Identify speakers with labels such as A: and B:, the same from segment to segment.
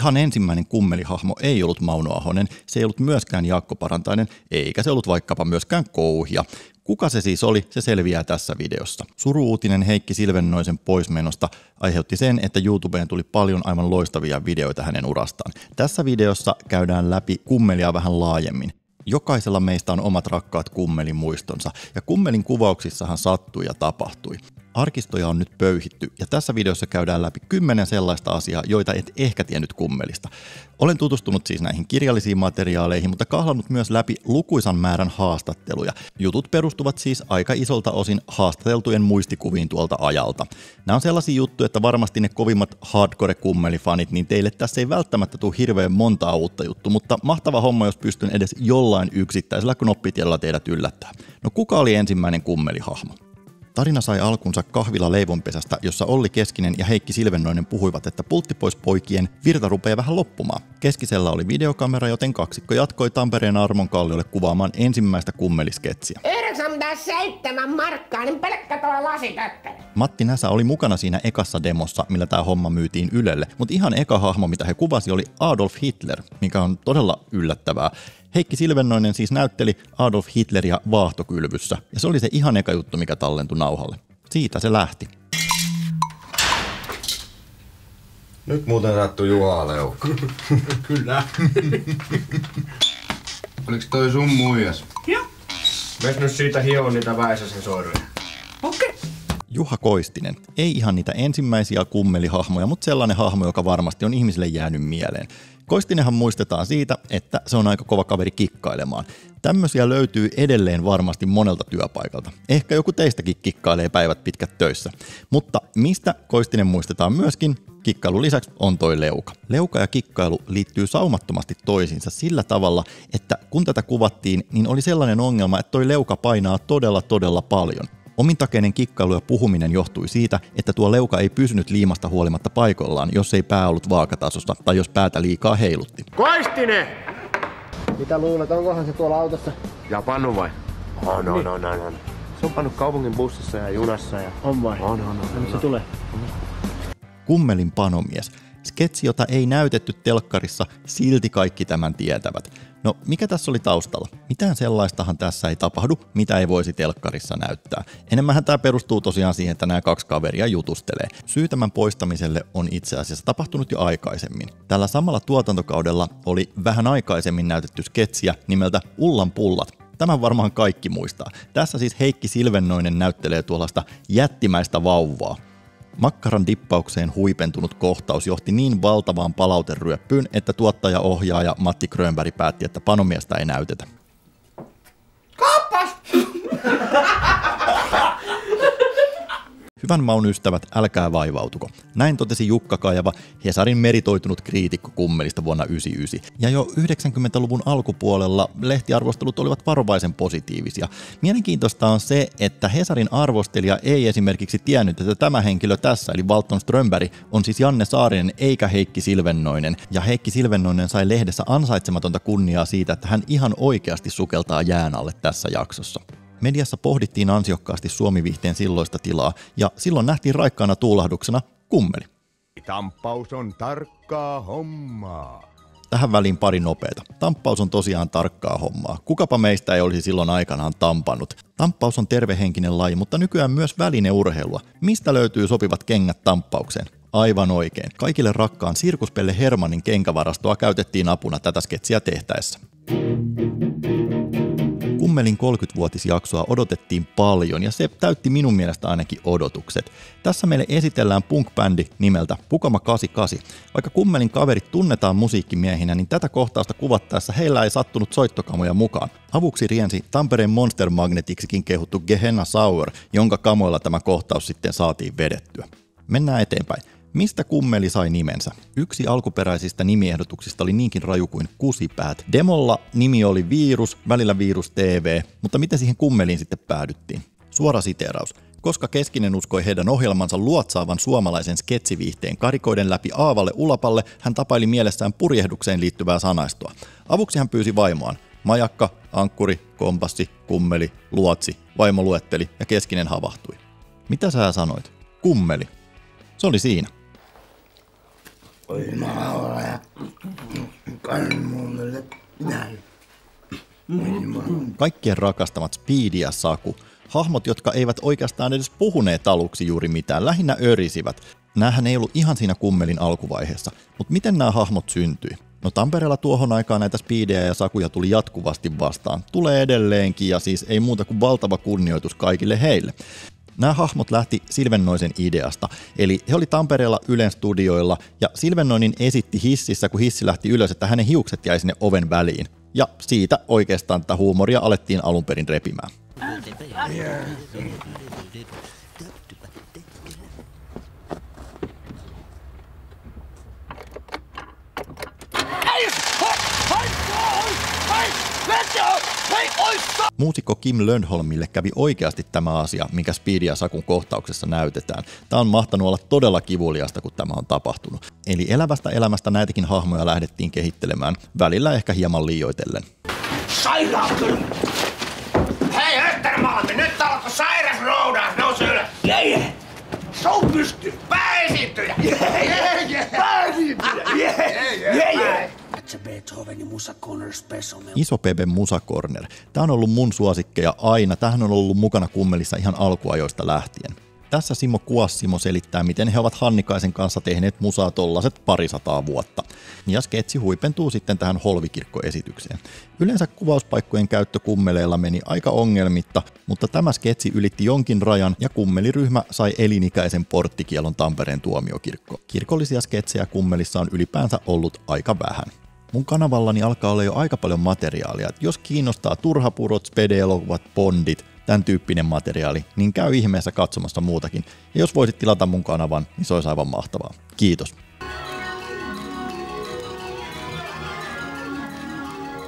A: Ihan ensimmäinen kummelihahmo ei ollut Mauno Ahonen, se ei ollut myöskään Jaakko Parantainen, eikä se ollut vaikkapa myöskään Kouhia. Kuka se siis oli, se selviää tässä videossa. Suru-uutinen Heikki Silvennoisen poismenosta aiheutti sen, että YouTubeen tuli paljon aivan loistavia videoita hänen urastaan. Tässä videossa käydään läpi kummelia vähän laajemmin. Jokaisella meistä on omat rakkaat kummelin muistonsa, ja kummelin kuvauksissahan sattui ja tapahtui. Arkistoja on nyt pöyhitty, ja tässä videossa käydään läpi 10 sellaista asiaa, joita et ehkä tiennyt kummelista. Olen tutustunut siis näihin kirjallisiin materiaaleihin, mutta kahlannut myös läpi lukuisan määrän haastatteluja. Jutut perustuvat siis aika isolta osin haastateltujen muistikuviin tuolta ajalta. Nämä on sellaisia juttuja, että varmasti ne kovimmat hardcore-kummelifanit, niin teille tässä ei välttämättä tule hirveän montaa uutta juttu, mutta mahtava homma, jos pystyn edes jollain yksittäisellä knoppitiedolla teidät yllättää. No kuka oli ensimmäinen kummelihahmo? Tarina sai alkunsa kahvila leivonpesästä, jossa Olli Keskinen ja Heikki Silvennoinen puhuivat, että Pulttipois-poikien virta rupeaa vähän loppumaan. Keskisellä oli videokamera, joten kaksikko jatkoi Tampereen Armon kalliolle kuvaamaan ensimmäistä kummelisketsiä.
B: 97 markkaa, niin pelkkä tuo lasitöppeli.
A: Matti Näsä oli mukana siinä ekassa demossa, millä tämä homma myytiin Ylelle, mutta ihan eka hahmo, mitä he kuvasi, oli Adolf Hitler, mikä on todella yllättävää. Heikki Silvennoinen siis näytteli Adolf Hitleria vaahtokylvyssä, ja se oli se ihan eka juttu, mikä tallentui nauhalle. Siitä se lähti.
C: Nyt muuten sattui Juha Leukka.
D: Kyllä.
C: Oliks toi sun muijas?
D: Joo.
C: Ves nyt siitä hioon niitä Väisäsen soiroja.
D: Okei.
A: Juha Koistinen. Ei ihan niitä ensimmäisiä kummelihahmoja, mutta sellainen hahmo, joka varmasti on ihmisille jäänyt mieleen. Koistinenhan muistetaan siitä, että se on aika kova kaveri kikkailemaan. Tämmöisiä löytyy edelleen varmasti monelta työpaikalta. Ehkä joku teistäkin kikkailee päivät pitkät töissä. Mutta mistä Koistinen muistetaan myöskin? Kikkailun lisäksi on toi leuka. Leuka ja kikkailu liittyy saumattomasti toisiinsa sillä tavalla, että kun tätä kuvattiin, niin oli sellainen ongelma, että toi leuka painaa todella paljon. Omintakeinen kikkailu ja puhuminen johtui siitä, että tuo leuka ei pysynyt liimasta huolimatta paikoillaan, jos ei pää ollut vaakatasossa tai jos päätä liikaa heilutti.
C: Koistinen!
E: Mitä luulet, onkohan se tuolla autossa?
C: Ja Panu vai? On.
E: Se on pannut kaupungin bussissa ja junassa ja... On vai?
C: On.
E: Nyt se tulee.
A: Kummelin panomies. Sketsi, jota ei näytetty telkkarissa, silti kaikki tämän tietävät. No, mikä tässä oli taustalla? Mitään sellaistahan tässä ei tapahdu, mitä ei voisi telkkarissa näyttää. Enemmänhän tämä perustuu tosiaan siihen, että nämä kaksi kaveria jutustelee. Syy tämän poistamiselle on itse asiassa tapahtunut jo aikaisemmin. Tällä samalla tuotantokaudella oli vähän aikaisemmin näytetty sketsiä nimeltä Ullan pullat. Tämän varmaan kaikki muistaa. Tässä siis Heikki Silvennoinen näyttelee tuollaista jättimäistä vauvaa. Makkaran dippaukseen huipentunut kohtaus johti niin valtavaan palauteryöppyyn, että tuottaja-ohjaaja Matti Grönberg päätti, että panomiestä ei näytetä.
B: Kappas!
A: Hyvän maun ystävät, älkää vaivautuko. Näin totesi Jukka Kaijava, Hesarin meritoitunut kriitikko kummelista vuonna 1999. Ja jo 90-luvun alkupuolella lehtiarvostelut olivat varovaisen positiivisia. Mielenkiintoista on se, että Hesarin arvostelija ei esimerkiksi tiennyt, että tämä henkilö tässä, eli Walton Strömberg, on siis Janne Saarinen eikä Heikki Silvennoinen. Ja Heikki Silvennoinen sai lehdessä ansaitsematonta kunniaa siitä, että hän ihan oikeasti sukeltaa jään alle tässä jaksossa. Mediassa pohdittiin ansiokkaasti Suomi-viihteen silloista tilaa, ja silloin nähtiin raikkaana tuulahduksena kummeli.
F: Tamppaus on tarkkaa hommaa.
A: Tähän väliin pari nopeeta. Tamppaus on tosiaan tarkkaa hommaa. Kukapa meistä ei olisi silloin aikanaan tampannut. Tamppaus on tervehenkinen laji, mutta nykyään myös välineurheilua. Mistä löytyy sopivat kengät tamppaukseen? Aivan oikein. Kaikille rakkaan Sirkuspelle Hermannin kenkävarastoa käytettiin apuna tätä sketsiä tehtäessä. Kummelin 30-vuotisjaksoa odotettiin paljon ja se täytti minun mielestä ainakin odotukset. Tässä meille esitellään punk-bändi nimeltä Pukama 88. Vaikka Kummelin kaverit tunnetaan musiikkimiehinä, niin tätä kohtausta kuvattaessa heillä ei sattunut soittokamoja mukaan. Avuksi riensi Tampereen Monster Magnetiksikin kehuttu Gehenna Sauer, jonka kamoilla tämä kohtaus sitten saatiin vedettyä. Mennään eteenpäin. Mistä kummeli sai nimensä? Yksi alkuperäisistä nimiehdotuksista oli niinkin raju kuin Kusipäät. Demolla nimi oli Virus, välillä Virus TV, mutta miten siihen kummeliin sitten päädyttiin? Suora siteeraus. Koska Keskinen uskoi heidän ohjelmansa luotsaavan suomalaisen sketsiviihteen karikoiden läpi aavalle ulapalle, hän tapaili mielessään purjehdukseen liittyvää sanaistoa. Avuksi hän pyysi vaimoaan. Majakka, ankkuri, kompassi, kummeli, luotsi, vaimo luetteli ja Keskinen havahtui. Mitä sä sanoit? Kummeli. Se oli siinä.
B: Oi jumalauta,
A: Kaikkien rakastamat Speedy ja Saku. Hahmot, jotka eivät oikeastaan edes puhuneet aluksi juuri mitään, lähinnä örisivät. Nämähän ei ollut ihan siinä kummelin alkuvaiheessa, mutta miten nämä hahmot syntyi? No Tampereella tuohon aikaan näitä Speedejä ja Sakuja tuli jatkuvasti vastaan. Tulee edelleenkin ja siis ei muuta kuin valtava kunnioitus kaikille heille. Nämä hahmot lähti Silvennoisen ideasta, eli he oli Tampereella Ylen studioilla ja Silvennoinen esitti hississä, kun hissi lähti ylös, että hänen hiukset jäi sinne oven väliin. Ja siitä oikeastaan tätä huumoria alettiin alun perin repimään. Muusikko Kim Lönnholmille kävi oikeasti tämä asia, minkä Speedy ja Sakun kohtauksessa näytetään. Tämä on mahtanut olla todella kivuliasta, kun tämä on tapahtunut. Eli elävästä elämästä näitäkin hahmoja lähdettiin kehittelemään, välillä ehkä hieman liioitellen.
G: Sairauttunut! Hei Öttermalmi, nyt alkoi sairas roudaus, nousi ylös! Jee! Sou pystyy! Pääesiintyjä! Pääesiintyjä! Jee!
A: Iso Pepe Musa Corner. Tämä on ollut mun suosikkeja aina. Tämähän on ollut mukana kummelissa ihan alkuajoista lähtien. Tässä Simo Kuassimo selittää, miten he ovat Hannikaisen kanssa tehneet musaa tollaset 200 vuotta. Ja sketsi huipentuu sitten tähän Holvikirkko-esitykseen. Yleensä kuvauspaikkojen käyttö kummeleilla meni aika ongelmitta, mutta tämä sketsi ylitti jonkin rajan ja kummeliryhmä sai elinikäisen porttikielon Tampereen tuomiokirkkoon. Kirkollisia sketsejä kummelissa on ylipäänsä ollut aika vähän. Mun kanavallani alkaa olla jo aika paljon materiaalia, että jos kiinnostaa turhapurot, spede-elokuvat, bondit, tämän tyyppinen materiaali, niin käy ihmeessä katsomassa muutakin. Ja jos voisit tilata mun kanavan, niin se olisi aivan mahtavaa. Kiitos.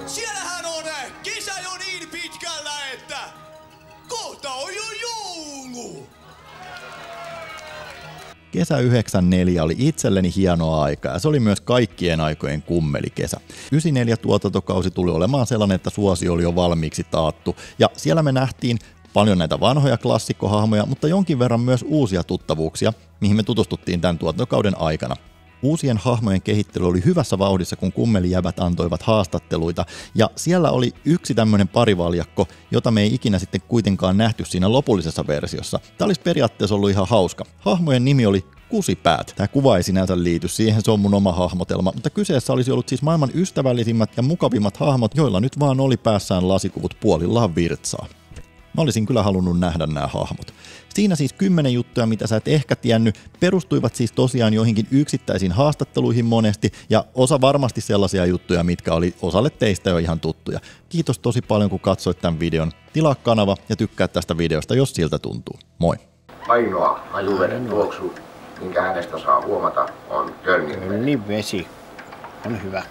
H: Siellähän on kesä jo niin pitkällä, että kohta on jo joulu!
A: Kesä 94 oli itselleni hienoa aikaa ja se oli myös kaikkien aikojen kummelikesä. 94 tuotantokausi tuli olemaan sellainen, että suosio oli jo valmiiksi taattu ja siellä me nähtiin paljon näitä vanhoja klassikkohahmoja, mutta jonkin verran myös uusia tuttavuuksia, mihin me tutustuttiin tämän tuotantokauden aikana. Uusien hahmojen kehittely oli hyvässä vauhdissa, kun kummelijävät antoivat haastatteluita, ja siellä oli yksi tämmöinen parivaljakko, jota me ei ikinä sitten kuitenkaan nähty siinä lopullisessa versiossa. Tämä olisi periaatteessa ollut ihan hauska. Hahmojen nimi oli Kusipäät. Tämä kuva ei sinänsä liity siihen, se on mun oma hahmotelma, mutta kyseessä olisi ollut siis maailman ystävällisimmät ja mukavimmat hahmot, joilla nyt vaan oli päässään lasikuvut puolillaan virtsaa. Mä olisin kyllä halunnut nähdä nämä hahmot. Siinä siis 10 juttuja, mitä sä et ehkä tiennyt, perustuivat siis tosiaan joihinkin yksittäisiin haastatteluihin monesti, ja osa varmasti sellaisia juttuja, mitkä oli osalle teistä jo ihan tuttuja. Kiitos tosi paljon, kun katsoit tämän videon. Tilaa kanava ja tykkää tästä videosta, jos siltä tuntuu. Moi!
C: Ainoa hajuveden tuoksu, minkä hänestä saa huomata, on Tönnin.
E: Niin vesi on hyvä.